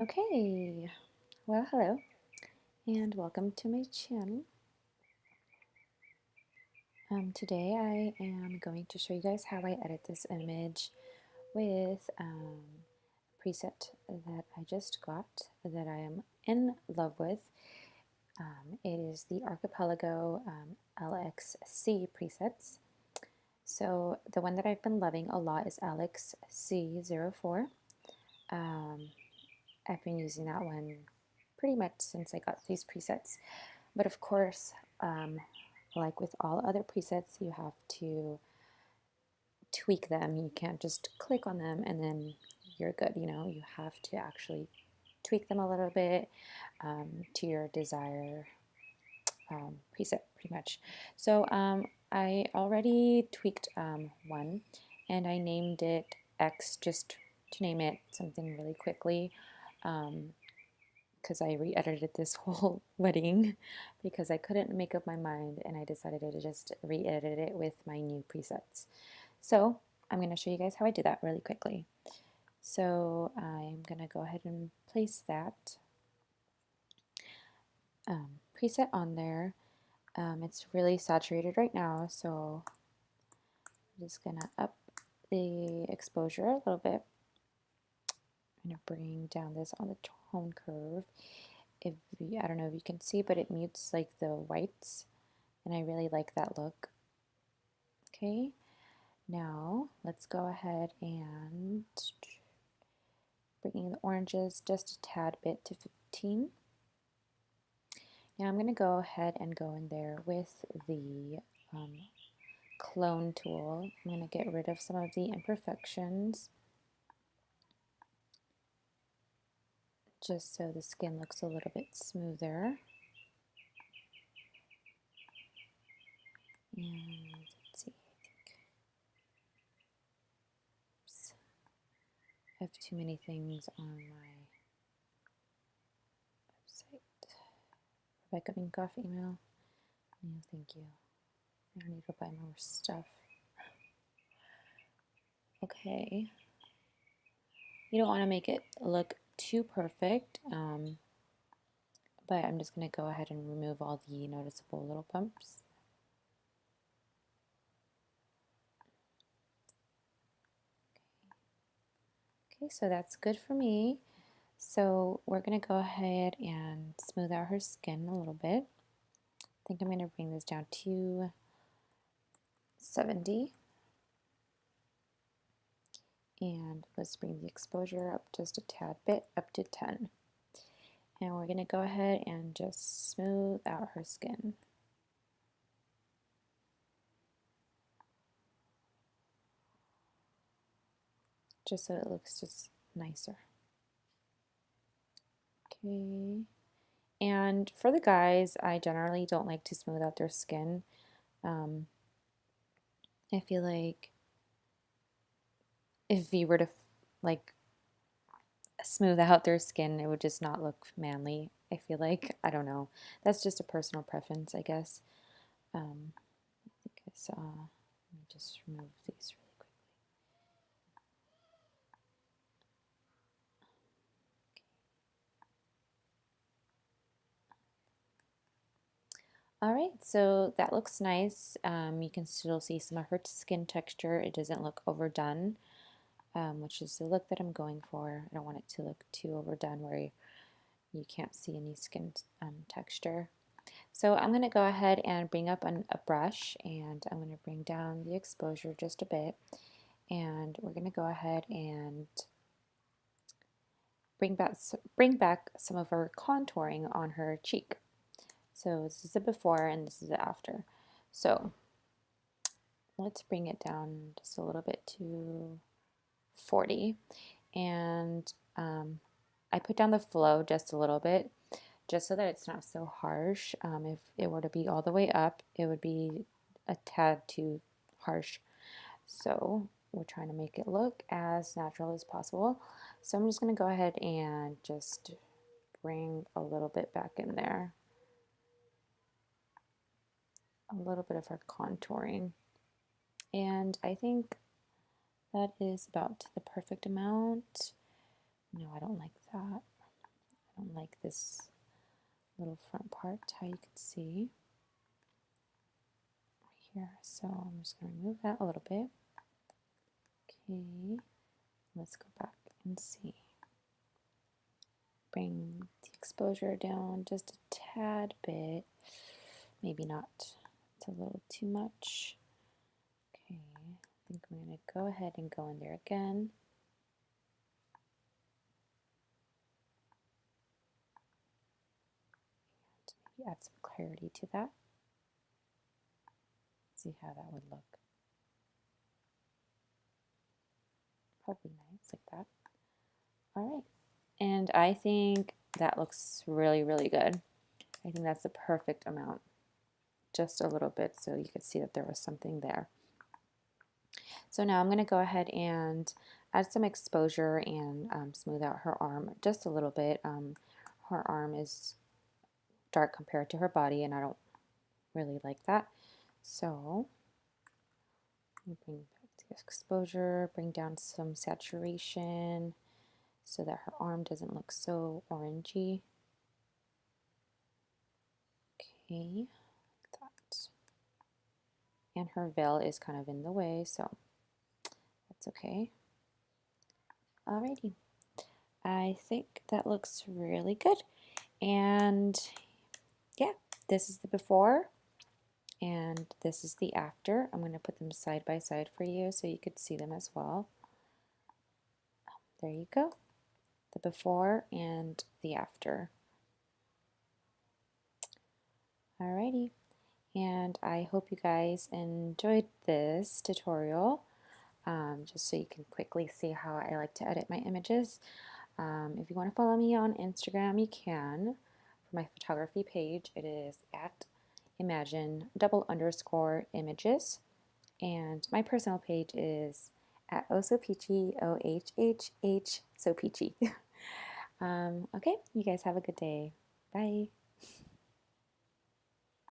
Okay, well, hello and welcome to my channel. Today I am going to show you guys how I edit this image with a preset that I just got that I am in love with. It is the Archipelago LXC presets. So the one that I've been loving a lot is LXC04. I've been using that one pretty much since I got these presets. But of course, like with all other presets, you have to tweak them. You can't just click on them and then you're good. You have to actually tweak them a little bit to your desired preset, pretty much. So I already tweaked one, and I named it X just to name it something really quickly. Because I re-edited this whole wedding because I couldn't make up my mind, and I decided to just re-edit it with my new presets. So I'm going to show you guys how I did that really quickly. So I'm going to go ahead and place that preset on there. It's really saturated right now, so I'm just going to up the exposure a little bit. I'm going to bring down this on the tone curve. I don't know if you can see, but it mutes like the whites, and I really like that look. Okay, now let's go ahead and bringing the oranges just a tad bit to 15. Now I'm going to go ahead and go in there with the clone tool. I'm going to get rid of some of the imperfections just so the skin looks a little bit smoother. And let's see, oops, I have too many things on my website. Rebecca Minkoff email. No, thank you. I don't need to buy more stuff. Okay. You don't want to make it look too perfect, but I'm just going to go ahead and remove all the noticeable little bumps. Okay, so that's good for me. So we're going to go ahead and smooth out her skin a little bit. I think I'm going to bring this down to 70. And let's bring the exposure up just a tad bit, up to 10. And we're going to go ahead and just smooth out her skin. Just so it looks just nicer. Okay. And for the guys, I generally don't like to smooth out their skin. I feel like if you were to like smooth out their skin, it would just not look manly. I feel like, I don't know. That's just a personal preference, I guess. I think I saw, let me just remove these really quickly. All right, so that looks nice. You can still see some of her skin texture. It doesn't look overdone, which is the look that I'm going for. I don't want it to look too overdone where you can't see any skin texture. So I'm going to go ahead and bring up a brush, and I'm going to bring down the exposure just a bit, and we're going to go ahead and bring back some of our contouring on her cheek. So this is the before and this is the after. So let's bring it down just a little bit to 40, and I put down the flow just a little bit just so that it's not so harsh. If it were to be all the way up, it would be a tad too harsh. So we're trying to make it look as natural as possible. So I'm just going to go ahead and just bring a little bit back in there. A little bit of our contouring. And I think that is about the perfect amount. No, I don't like that. this little front part, how you can see here. So I'm just going to remove that a little bit. Okay, let's go back and see. Bring the exposure down just a tad bit, maybe not, it's a little too much. Okay, I think I'm going to go ahead and go in there again. And maybe add some clarity to that. See how that would look. Probably nice like that. All right, and I think that looks really, really good. I think that's the perfect amount. Just a little bit so you could see that there was something there. So now I'm going to go ahead and add some exposure and smooth out her arm just a little bit. Her arm is dark compared to her body, and I don't really like that. So bring back the exposure, bring down some saturation so that her arm doesn't look so orangey. Okay, like that. And her veil is kind of in the way, so that's okay. Alrighty, I think that looks really good. And yeah, this is the before and this is the after. I'm going to put them side by side for you so you could see them as well. There you go, the before and the after. Alrighty, and I hope you guys enjoyed this tutorial, just so you can quickly see how I like to edit my images. If you want to follow me on Instagram, you can. For my photography page, it is at imagine_images, and my personal page is at osopeachy, OHHH so peachy. Okay, you guys have a good day. Bye.